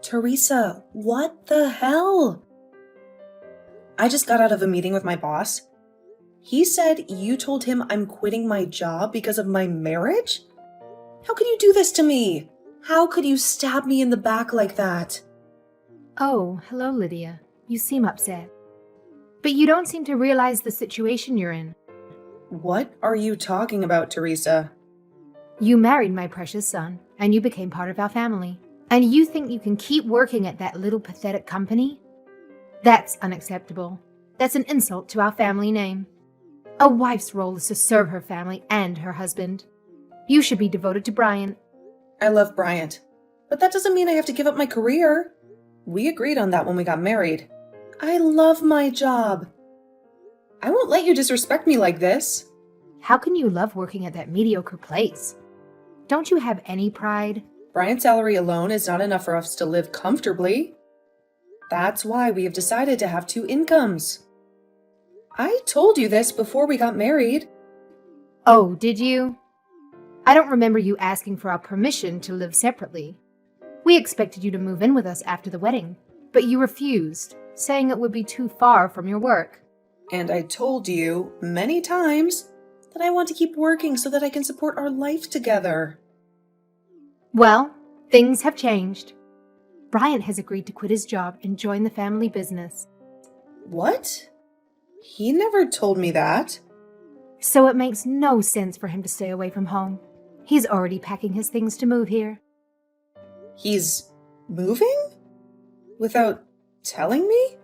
Teresa, what the hell? I just got out of a meeting with my boss. He said you told him I'm quitting my job because of my marriage? How could you do this to me? How could you stab me in the back like that? Oh, hello, Lydia. You seem upset. But you don't seem to realize the situation you're in. What are you talking about, Teresa? You married my precious son, and you became part of our family. And you think you can keep working at that little pathetic company? That's unacceptable. That's an insult to our family name. A wife's role is to serve her family and her husband. You should be devoted to Bryant. I love Bryant, but that doesn't mean I have to give up my career. We agreed on that when we got married. I love my job. I won't let you disrespect me like this. How can you love working at that mediocre place? Don't you have any pride? Bryant's salary alone is not enough for us to live comfortably. That's why we have decided to have two incomes. I told you this before we got married. Oh, did you? I don't remember you asking for our permission to live separately. We expected you to move in with us after the wedding, but you refused, saying it would be too far from your work. And I told you many times that I want to keep working so that I can support our life together. Well, things have changed. Bryant has agreed to quit his job and join the family business. What? He never told me that. So it makes no sense for him to stay away from home. He's already packing his things to move here. He's moving? Without telling me?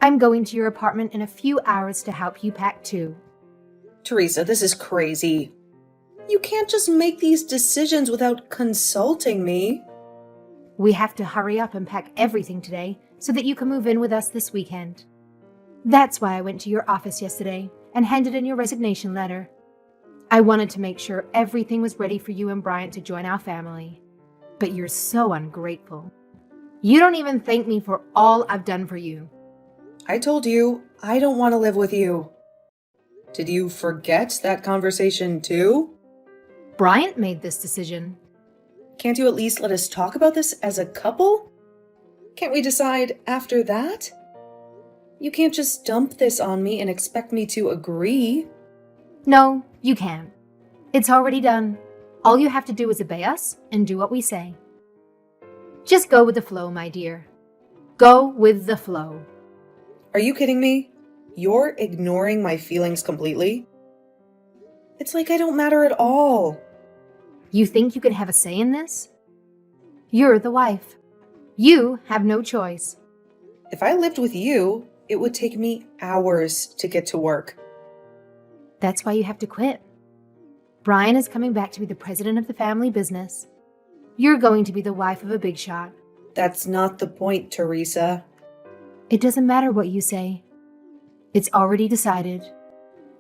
I'm going to your apartment in a few hours to help you pack too. Teresa, this is crazy. You can't just make these decisions without consulting me. We have to hurry up and pack everything today so that you can move in with us this weekend. That's why I went to your office yesterday and handed in your resignation letter. I wanted to make sure everything was ready for you and Bryant to join our family. But you're so ungrateful. You don't even thank me for all I've done for you. I told you I don't want to live with you. Did you forget that conversation too? Bryant made this decision. Can't you at least let us talk about this as a couple? Can't we decide after that? You can't just dump this on me and expect me to agree. No, you can't. It's already done. All you have to do is obey us and do what we say. Just go with the flow, my dear. Go with the flow. Are you kidding me? You're ignoring my feelings completely? It's like I don't matter at all. You think you can have a say in this? You're the wife. You have no choice. If I lived with you, it would take me hours to get to work. That's why you have to quit. Brian is coming back to be the president of the family business. You're going to be the wife of a big shot. That's not the point, Teresa. It doesn't matter what you say. It's already decided.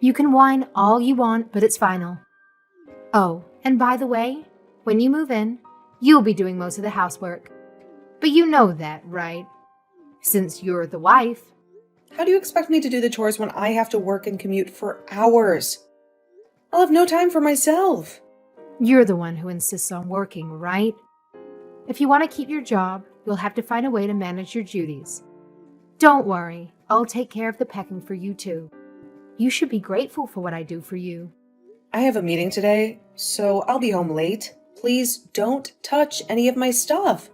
You can whine all you want, but it's final. Oh, and by the way, when you move in, you'll be doing most of the housework. But you know that, right? Since you're the wife. How do you expect me to do the chores when I have to work and commute for hours? I'll have no time for myself. You're the one who insists on working, right? If you want to keep your job, you'll have to find a way to manage your duties. Don't worry, I'll take care of the packing for you too. You should be grateful for what I do for you. I have a meeting today, so I'll be home late. Please don't touch any of my stuff.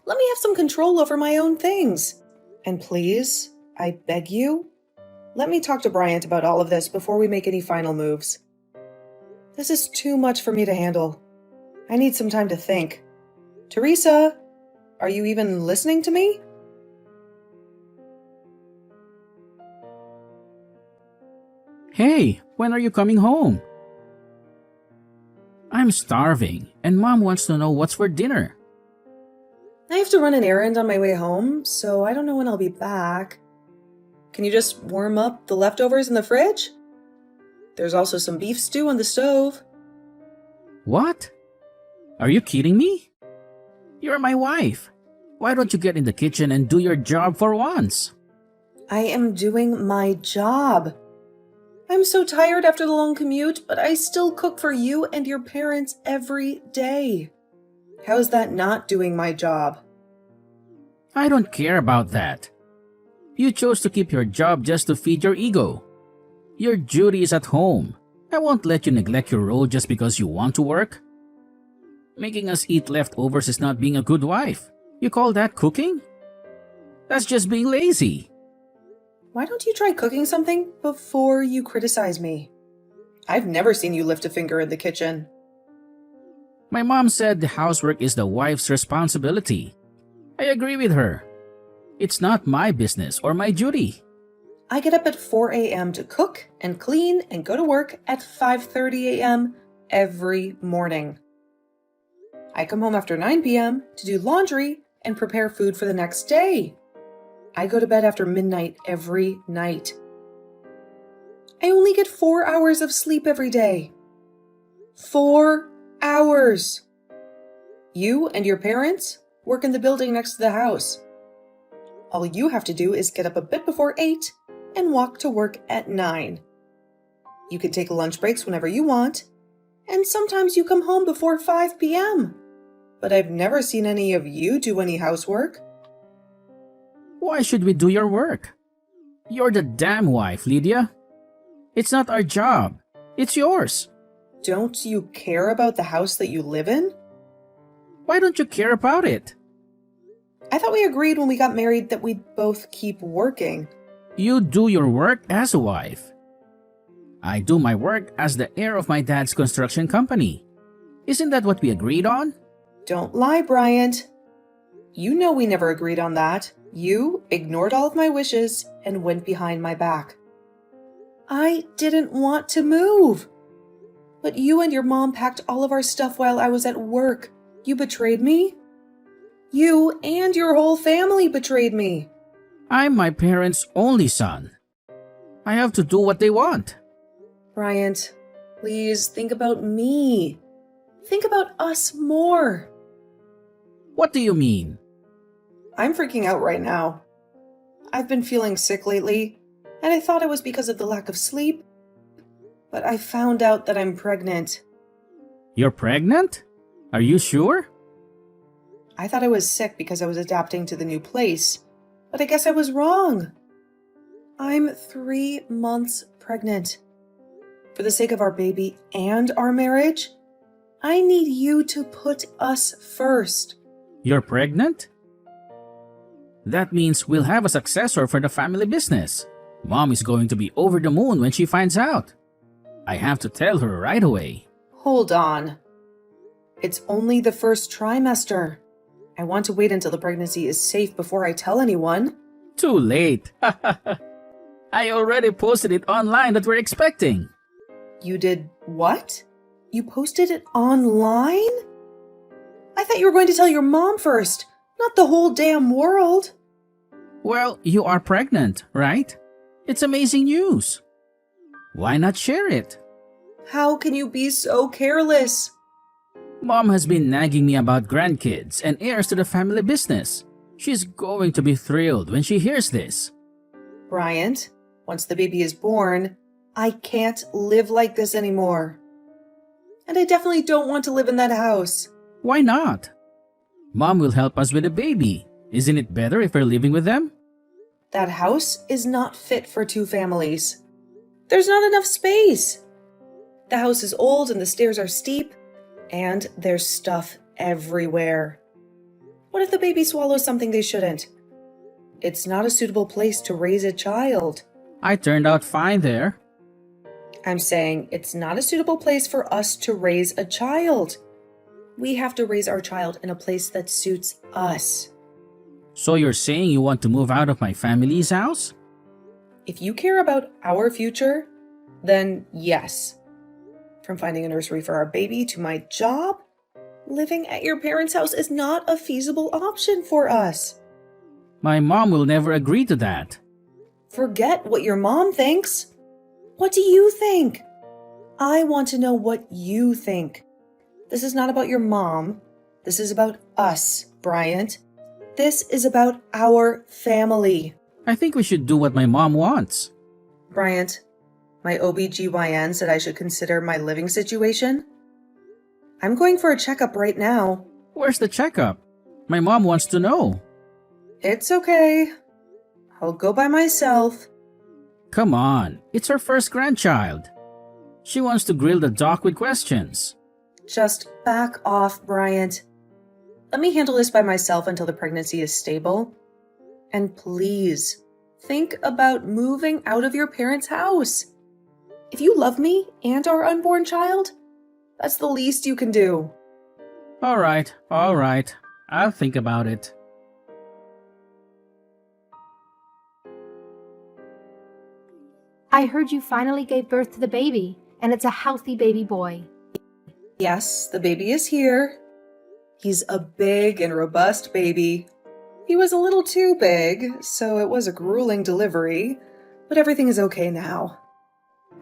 Let me have some control over my own things. And please, I beg you, let me talk to Bryant about all of this before we make any final moves. This is too much for me to handle. I need some time to think. Teresa, are you even listening to me? Hey, when are you coming home? I'm starving, and Mom wants to know what's for dinner. I have to run an errand on my way home, so I don't know when I'll be back. Can you just warm up the leftovers in the fridge? There's also some beef stew on the stove. What? Are you kidding me? You're my wife. Why don't you get in the kitchen and do your job for once? I am doing my job. I'm so tired after the long commute, but I still cook for you and your parents every day. How is that not doing my job? I don't care about that. You chose to keep your job just to feed your ego. Your duty is at home. I won't let you neglect your role just because you want to work. Making us eat leftovers is not being a good wife. You call that cooking? That's just being lazy. Why don't you try cooking something before you criticize me? I've never seen you lift a finger in the kitchen. My mom said the housework is the wife's responsibility. I agree with her. It's not my business or my duty. I get up at 4 a.m. to cook and clean and go to work at 5:30 a.m. every morning. I come home after 9 p.m. to do laundry and prepare food for the next day. I go to bed after midnight every night. I only get 4 hours of sleep every day. 4 hours. You and your parents work in the building next to the house. All you have to do is get up a bit before 8 and walk to work at 9. You can take lunch breaks whenever you want, and sometimes you come home before 5 p.m. But I've never seen any of you do any housework. Why should we do your work? You're the damn wife, Lydia. It's not our job. It's yours. Don't you care about the house that you live in? Why don't you care about it? I thought we agreed when we got married that we'd both keep working. You do your work as a wife. I do my work as the heir of my dad's construction company. Isn't that what we agreed on? Don't lie, Bryant. You know we never agreed on that. You ignored all of my wishes and went behind my back. I didn't want to move. But you and your mom packed all of our stuff while I was at work. You betrayed me. You and your whole family betrayed me. I'm my parents' only son. I have to do what they want. Bryant, please think about me. Think about us more. What do you mean? I'm freaking out right now. I've been feeling sick lately, and I thought it was because of the lack of sleep. But I found out that I'm pregnant. You're pregnant? Are you sure? I thought I was sick because I was adapting to the new place, but I guess I was wrong. I'm 3 months pregnant. For the sake of our baby and our marriage, I need you to put us first. You're pregnant? That means we'll have a successor for the family business. Mom is going to be over the moon when she finds out. I have to tell her right away. Hold on. It's only the first trimester. I want to wait until the pregnancy is safe before I tell anyone. Too late. I already posted it online that we're expecting. You did what? You posted it online? I thought you were going to tell your mom first, not the whole damn world. Well, you are pregnant, right? It's amazing news. Why not share it? How can you be so careless? Mom has been nagging me about grandkids and heirs to the family business. She's going to be thrilled when she hears this. Bryant, once the baby is born, I can't live like this anymore. And I definitely don't want to live in that house. Why not? Mom will help us with the baby. Isn't it better if we're living with them? That house is not fit for 2 families. There's not enough space. The house is old and the stairs are steep, and there's stuff everywhere. What if the baby swallows something they shouldn't? It's not a suitable place to raise a child. I turned out fine there. I'm saying it's not a suitable place for us to raise a child. We have to raise our child in a place that suits us. So you're saying you want to move out of my family's house? If you care about our future, then yes. From finding a nursery for our baby to my job, living at your parents' house is not a feasible option for us. My mom will never agree to that. Forget what your mom thinks. What do you think? I want to know what you think. This is not about your mom. This is about us, Bryant. This is about our family. I think we should do what my mom wants. Bryant, my OBGYN said I should consider my living situation. I'm going for a checkup right now. Where's the checkup? My mom wants to know. It's okay. I'll go by myself. Come on, it's her first grandchild. She wants to grill the doc with questions. Just back off, Bryant. Let me handle this by myself until the pregnancy is stable. And please, think about moving out of your parents' house. If you love me and our unborn child, that's the least you can do. All right. I'll think about it. I heard you finally gave birth to the baby, and it's a healthy baby boy. Yes, the baby is here. He's a big and robust baby. He was a little too big, so it was a grueling delivery, but everything is okay now.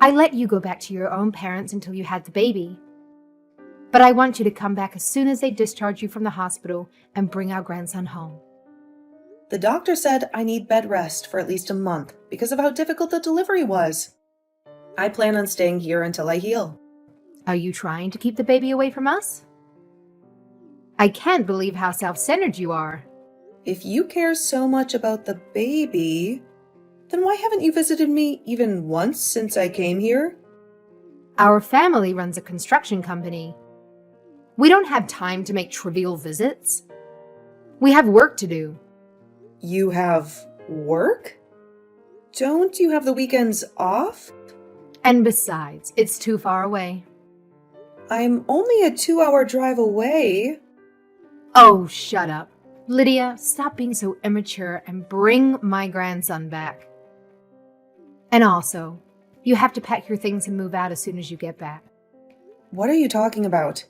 I let you go back to your own parents until you had the baby. But I want you to come back as soon as they discharge you from the hospital and bring our grandson home. The doctor said I need bed rest for at least a month because of how difficult the delivery was. I plan on staying here until I heal. Are you trying to keep the baby away from us? I can't believe how self-centered you are. If you care so much about the baby, then why haven't you visited me even once since I came here? Our family runs a construction company. We don't have time to make trivial visits. We have work to do. You have work? Don't you have the weekends off? And besides, it's too far away. I'm only a 2-hour drive away. Oh, shut up. Lydia, stop being so immature and bring my grandson back. And also, you have to pack your things and move out as soon as you get back. What are you talking about?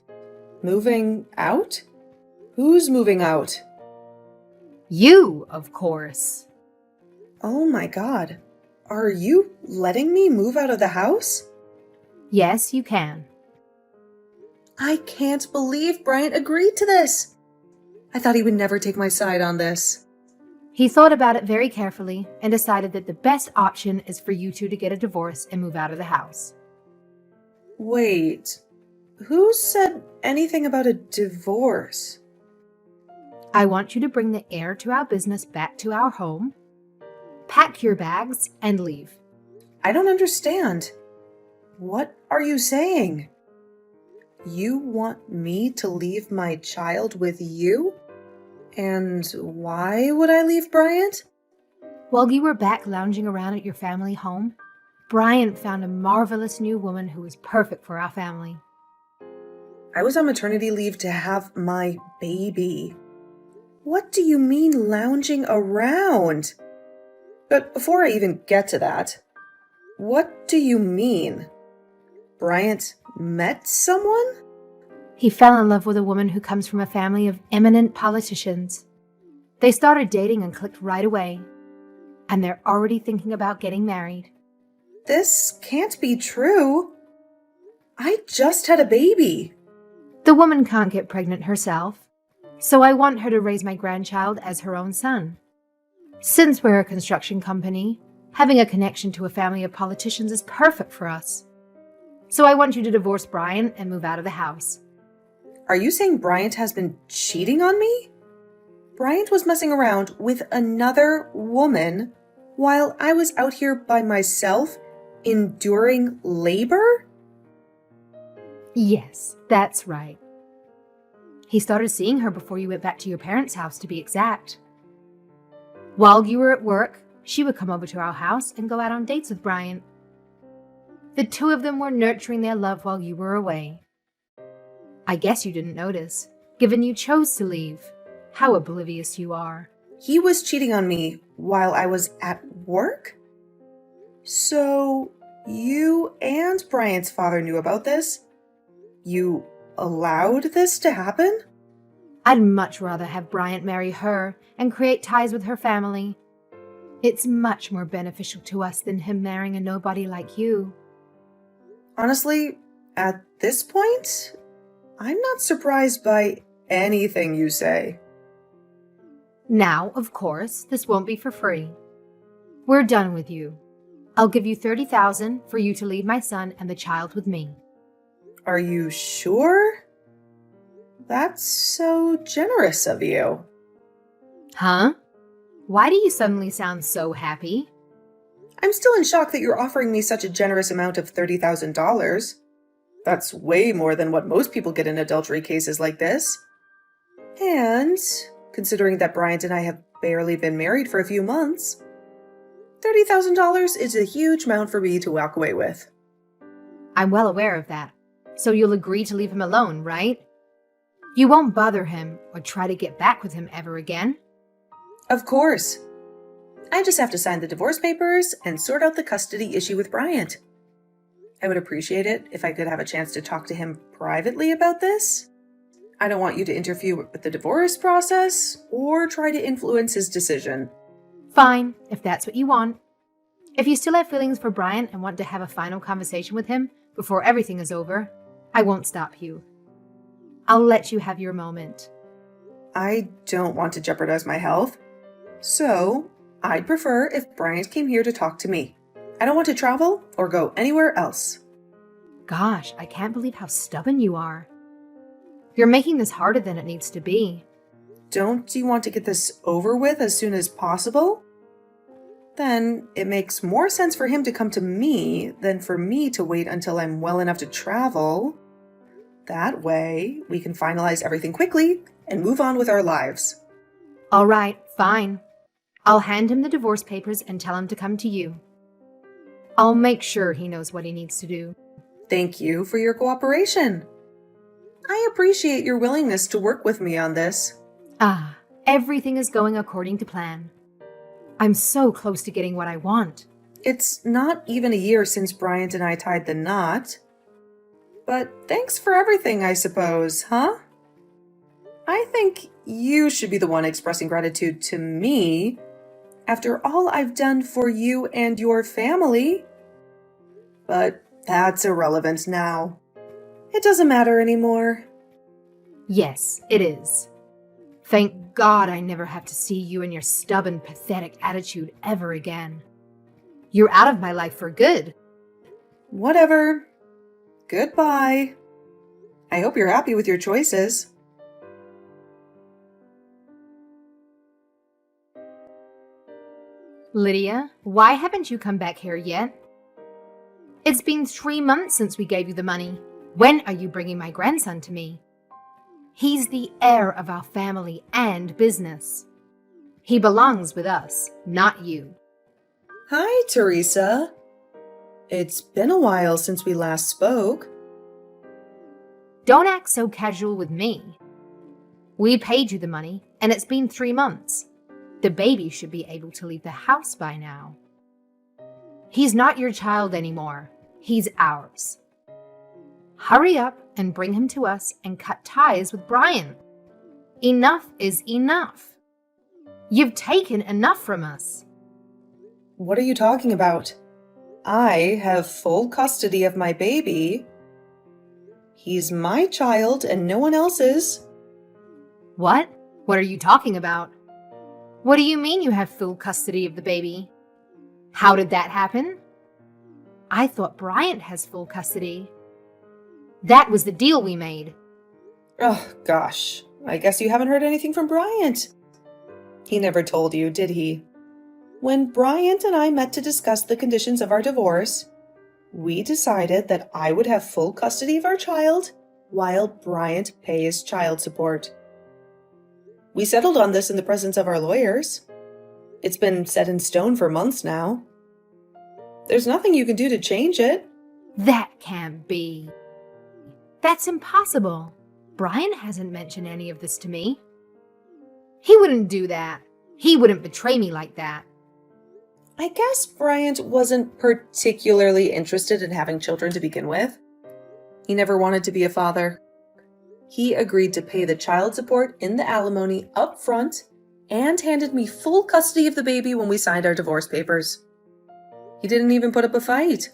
Moving out? Who's moving out? You, of course. Oh my God. Are you letting me move out of the house? Yes, you can. I can't believe Bryant agreed to this. I thought he would never take my side on this. He thought about it very carefully and decided that the best option is for you two to get a divorce and move out of the house. Wait, who said anything about a divorce? I want you to bring the heir to our business back to our home, pack your bags, and leave. I don't understand. What are you saying? You want me to leave my child with you? And why would I leave Bryant? While you were back lounging around at your family home, Bryant found a marvelous new woman who was perfect for our family. I was on maternity leave to have my baby. What do you mean lounging around? But before I even get to that, what do you mean? Bryant met someone? He fell in love with a woman who comes from a family of eminent politicians. They started dating and clicked right away. And they're already thinking about getting married. This can't be true. I just had a baby. The woman can't get pregnant herself, so I want her to raise my grandchild as her own son. Since we're a construction company, having a connection to a family of politicians is perfect for us. So I want you to divorce Bryant and move out of the house. Are you saying Bryant has been cheating on me? Bryant was messing around with another woman while I was out here by myself enduring labor? Yes, that's right. He started seeing her before you went back to your parents' house, to be exact. While you were at work, she would come over to our house and go out on dates with Bryant. The two of them were nurturing their love while you were away. I guess you didn't notice, given you chose to leave. How oblivious you are. He was cheating on me while I was at work? So, you and Bryant's father knew about this? You allowed this to happen? I'd much rather have Bryant marry her and create ties with her family. It's much more beneficial to us than him marrying a nobody like you. Honestly, at this point, I'm not surprised by anything you say. Now, of course, this won't be for free. We're done with you. I'll give you $30,000 for you to leave my son and the child with me. Are you sure? That's so generous of you. Huh? Why do you suddenly sound so happy? I'm still in shock that you're offering me such a generous amount of $30,000. That's way more than what most people get in adultery cases like this. And considering that Bryant and I have barely been married for a few months, $30,000 is a huge amount for me to walk away with. I'm well aware of that. So you'll agree to leave him alone, right? You won't bother him or try to get back with him ever again? Of course. I just have to sign the divorce papers and sort out the custody issue with Bryant. I would appreciate it if I could have a chance to talk to him privately about this. I don't want you to interfere with the divorce process or try to influence his decision. Fine, if that's what you want. If you still have feelings for Brian and want to have a final conversation with him before everything is over, I won't stop you. I'll let you have your moment. I don't want to jeopardize my health, so I'd prefer if Bryant came here to talk to me. I don't want to travel or go anywhere else. Gosh, I can't believe how stubborn you are. You're making this harder than it needs to be. Don't you want to get this over with as soon as possible? Then it makes more sense for him to come to me than for me to wait until I'm well enough to travel. That way, we can finalize everything quickly and move on with our lives. All right, fine. I'll hand him the divorce papers and tell him to come to you. I'll make sure he knows what he needs to do. Thank you for your cooperation. I appreciate your willingness to work with me on this. Everything is going according to plan. I'm so close to getting what I want. It's not even a year since Bryant and I tied the knot. But thanks for everything, I suppose, huh? I think you should be the one expressing gratitude to me after all I've done for you and your family. But that's irrelevant now. It doesn't matter anymore. Yes, it is. Thank God I never have to see you and your stubborn, pathetic attitude ever again. You're out of my life for good. Whatever. Goodbye. I hope you're happy with your choices. Lydia, why haven't you come back here yet? It's been 3 months since we gave you the money. When are you bringing my grandson to me? He's the heir of our family and business. He belongs with us, not you. Hi, Teresa. It's been a while since we last spoke. Don't act so casual with me. We paid you the money, and it's been 3 months. The baby should be able to leave the house by now. He's not your child anymore. He's ours. Hurry up and bring him to us and cut ties with Brian. Enough is enough. You've taken enough from us. What are you talking about? I have full custody of my baby. He's my child and no one else's. What? What are you talking about? What do you mean you have full custody of the baby? How did that happen? I thought Bryant has full custody. That was the deal we made. Oh, gosh. I guess you haven't heard anything from Bryant. He never told you, did he? When Bryant and I met to discuss the conditions of our divorce, we decided that I would have full custody of our child while Bryant pays child support. We settled on this in the presence of our lawyers. It's been set in stone for months now. There's nothing you can do to change it. That can't be. That's impossible. Brian hasn't mentioned any of this to me. He wouldn't do that. He wouldn't betray me like that. I guess Bryant wasn't particularly interested in having children to begin with. He never wanted to be a father. He agreed to pay the child support in the alimony up front and handed me full custody of the baby when we signed our divorce papers. He didn't even put up a fight.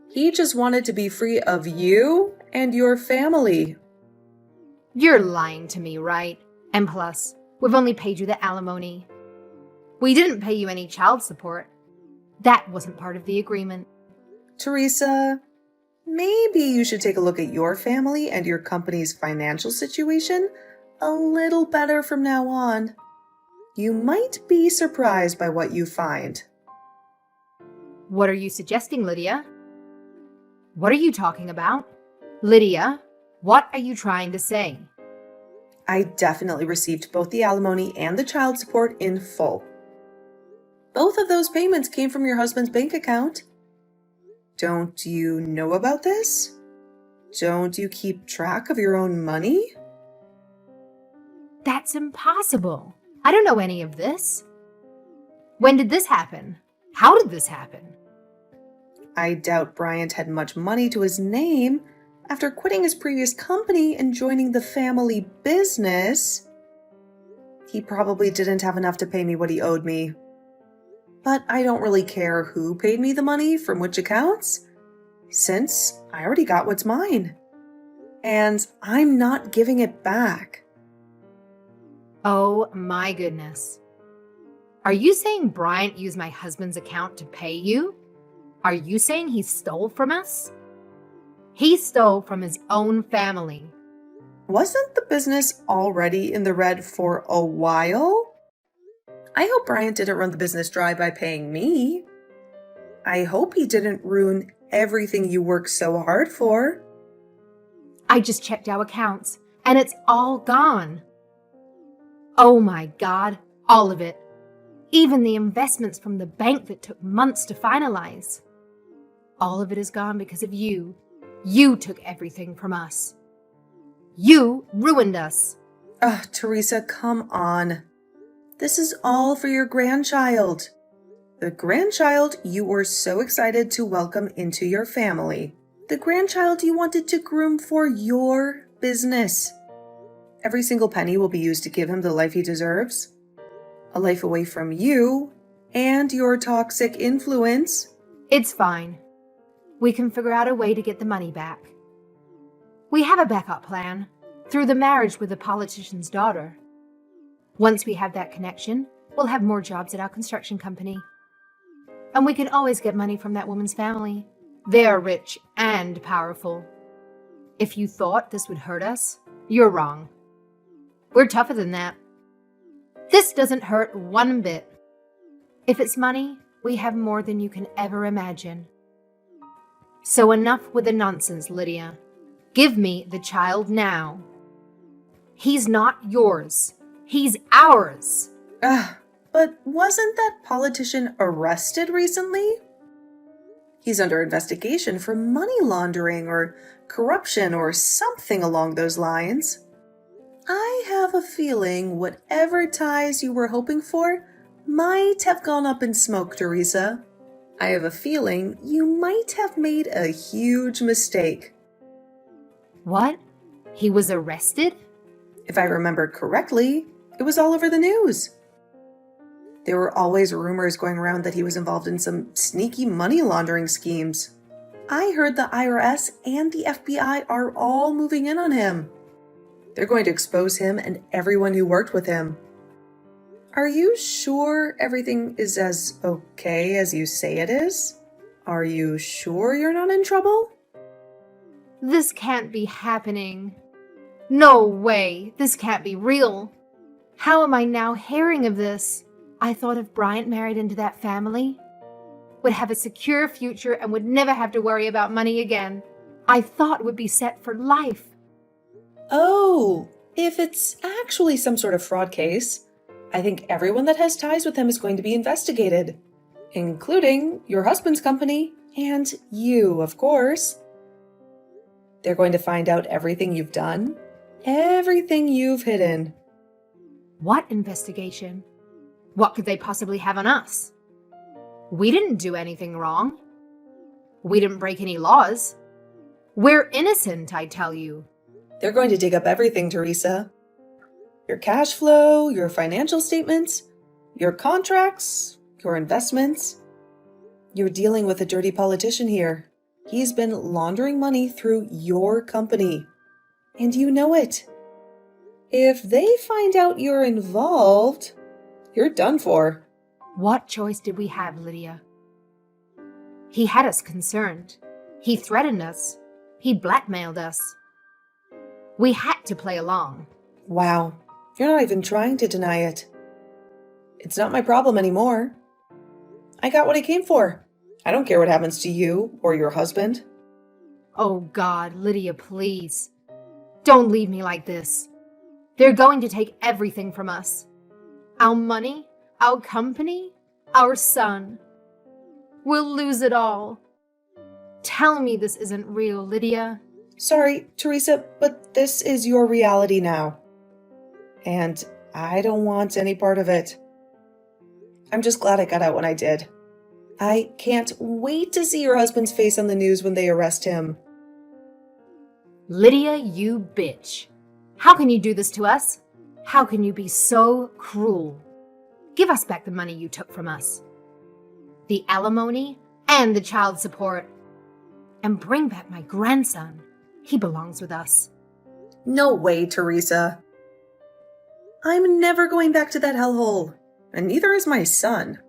He just wanted to be free of you and your family. You're lying to me, right? And plus, we've only paid you the alimony. We didn't pay you any child support. That wasn't part of the agreement. Teresa, maybe you should take a look at your family and your company's financial situation a little better from now on. You might be surprised by what you find. What are you suggesting, Lydia? What are you talking about? Lydia, what are you trying to say? I definitely received both the alimony and the child support in full. Both of those payments came from your husband's bank account. Don't you know about this? Don't you keep track of your own money? That's impossible. I don't know any of this. When did this happen? How did this happen? I doubt Bryant had much money to his name after quitting his previous company and joining the family business. He probably didn't have enough to pay me what he owed me. But I don't really care who paid me the money from which accounts, since I already got what's mine. And I'm not giving it back. Oh my goodness. Are you saying Bryant used my husband's account to pay you? Are you saying he stole from us? He stole from his own family. Wasn't the business already in the red for a while? I hope Bryant didn't run the business dry by paying me. I hope he didn't ruin everything you worked so hard for. I just checked our accounts, and it's all gone. Oh my God, all of it. Even the investments from the bank that took months to finalize. All of it is gone because of you. You took everything from us. You ruined us. Teresa, come on. This is all for your grandchild. The grandchild you were so excited to welcome into your family. The grandchild you wanted to groom for your business. Every single penny will be used to give him the life he deserves. A life away from you and your toxic influence. It's fine. We can figure out a way to get the money back. We have a backup plan through the marriage with the politician's daughter. Once we have that connection, we'll have more jobs at our construction company. And we can always get money from that woman's family. They are rich and powerful. If you thought this would hurt us, you're wrong. We're tougher than that. This doesn't hurt one bit. If it's money, we have more than you can ever imagine. So enough with the nonsense, Lydia. Give me the child now. He's not yours. He's ours. But wasn't that politician arrested recently? He's under investigation for money laundering or corruption or something along those lines. I have a feeling whatever ties you were hoping for might have gone up in smoke, Teresa. I have a feeling you might have made a huge mistake. What? He was arrested? If I remember correctly, it was all over the news. There were always rumors going around that he was involved in some sneaky money laundering schemes. I heard the IRS and the FBI are all moving in on him. They're going to expose him and everyone who worked with him. Are you sure everything is as okay as you say it is? Are you sure you're not in trouble? This can't be happening. No way. This can't be real. How am I now hearing of this? I thought if Bryant married into that family, would have a secure future and would never have to worry about money again. I thought would be set for life. Oh, if it's actually some sort of fraud case, I think everyone that has ties with him is going to be investigated, including your husband's company and you, of course. They're going to find out everything you've done, everything you've hidden. What investigation? What could they possibly have on us? We didn't do anything wrong. We didn't break any laws. We're innocent, I tell you. They're going to dig up everything, Teresa. Your cash flow, your financial statements, your contracts, your investments. You're dealing with a dirty politician here. He's been laundering money through your company. And you know it. If they find out you're involved, you're done for. What choice did we have, Lydia? He had us concerned. He threatened us. He blackmailed us. We had to play along. Wow, you're not even trying to deny it. It's not my problem anymore. I got what I came for. I don't care what happens to you or your husband. Oh God, Lydia, please. Don't leave me like this. They're going to take everything from us. Our money, our company, our son. We'll lose it all. Tell me this isn't real, Lydia. Sorry, Teresa, but this is your reality now. And I don't want any part of it. I'm just glad I got out when I did. I can't wait to see your husband's face on the news when they arrest him. Lydia, you bitch. How can you do this to us? How can you be so cruel? Give us back the money you took from us. The alimony and the child support. And bring back my grandson. He belongs with us. No way, Teresa. I'm never going back to that hellhole, and neither is my son.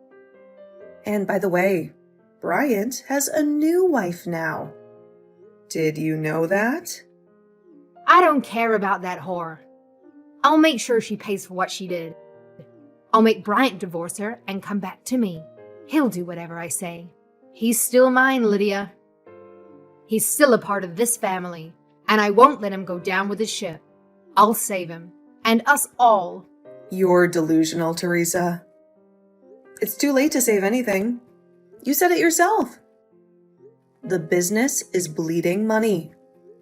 And by the way, Bryant has a new wife now. Did you know that? I don't care about that whore. I'll make sure she pays for what she did. I'll make Bryant divorce her and come back to me. He'll do whatever I say. He's still mine, Lydia. He's still a part of this family, and I won't let him go down with the ship. I'll save him, and us all. You're delusional, Teresa. It's too late to save anything. You said it yourself. The business is bleeding money.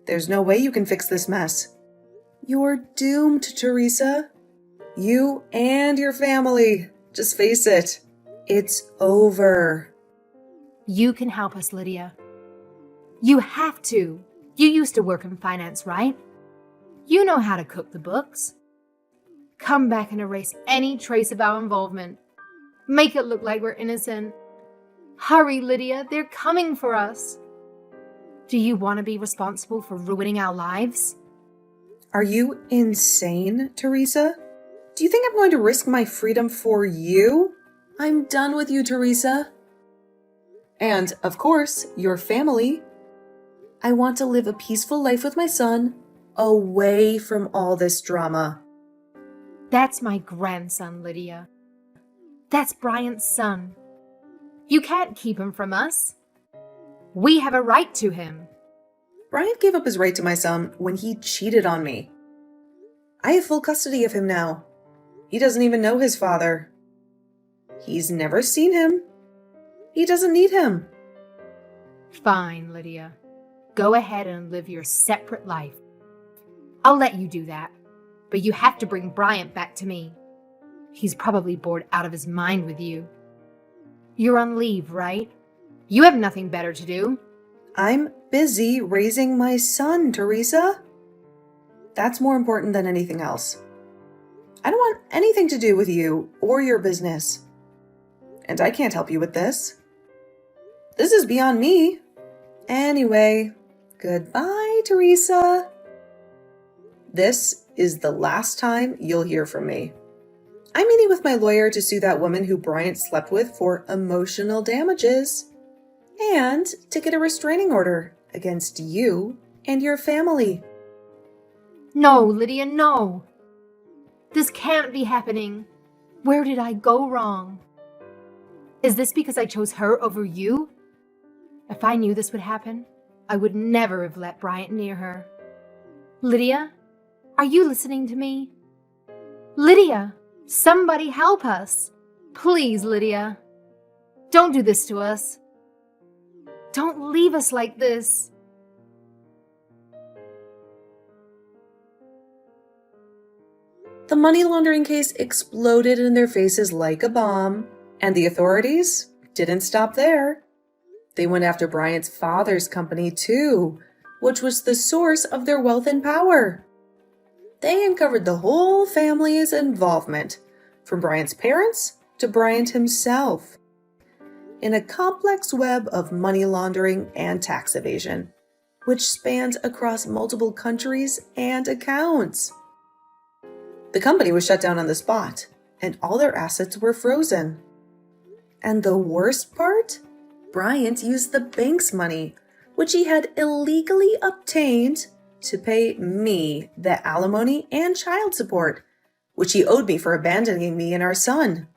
There's no way you can fix this mess. You're doomed, Teresa. You and your family. Just face it. It's over. You can help us, Lydia. You have to. You used to work in finance, right? You know how to cook the books. Come back and erase any trace of our involvement. Make it look like we're innocent. Hurry, Lydia, they're coming for us. Do you want to be responsible for ruining our lives? Are you insane, Teresa? Do you think I'm going to risk my freedom for you? I'm done with you, Teresa. And, of course, your family. I want to live a peaceful life with my son, away from all this drama. That's my grandson, Lydia. That's Bryant's son. You can't keep him from us. We have a right to him. Bryant gave up his right to my son when he cheated on me. I have full custody of him now. He doesn't even know his father. He's never seen him. He doesn't need him. Fine, Lydia. Go ahead and live your separate life. I'll let you do that, but you have to bring Bryant back to me. He's probably bored out of his mind with you. You're on leave, right? You have nothing better to do. I'm busy raising my son, Teresa. That's more important than anything else. I don't want anything to do with you or your business. And I can't help you with this. This is beyond me. Anyway, goodbye, Teresa. This is the last time you'll hear from me. I'm meeting with my lawyer to sue that woman who Bryant slept with for emotional damages and to get a restraining order against you and your family. No, Lydia, no. This can't be happening. Where did I go wrong? Is this because I chose her over you? If I knew this would happen, I would never have let Bryant near her. Lydia, are you listening to me? Lydia, somebody help us. Please, Lydia. Don't do this to us. Don't leave us like this. The money laundering case exploded in their faces like a bomb, and the authorities didn't stop there. They went after Bryant's father's company too, which was the source of their wealth and power. They uncovered the whole family's involvement, from Bryant's parents to Bryant himself, in a complex web of money laundering and tax evasion, which spans across multiple countries and accounts. The company was shut down on the spot, and all their assets were frozen. And the worst part? Bryant used the bank's money, which he had illegally obtained, to pay me the alimony and child support, which he owed me for abandoning me and our son.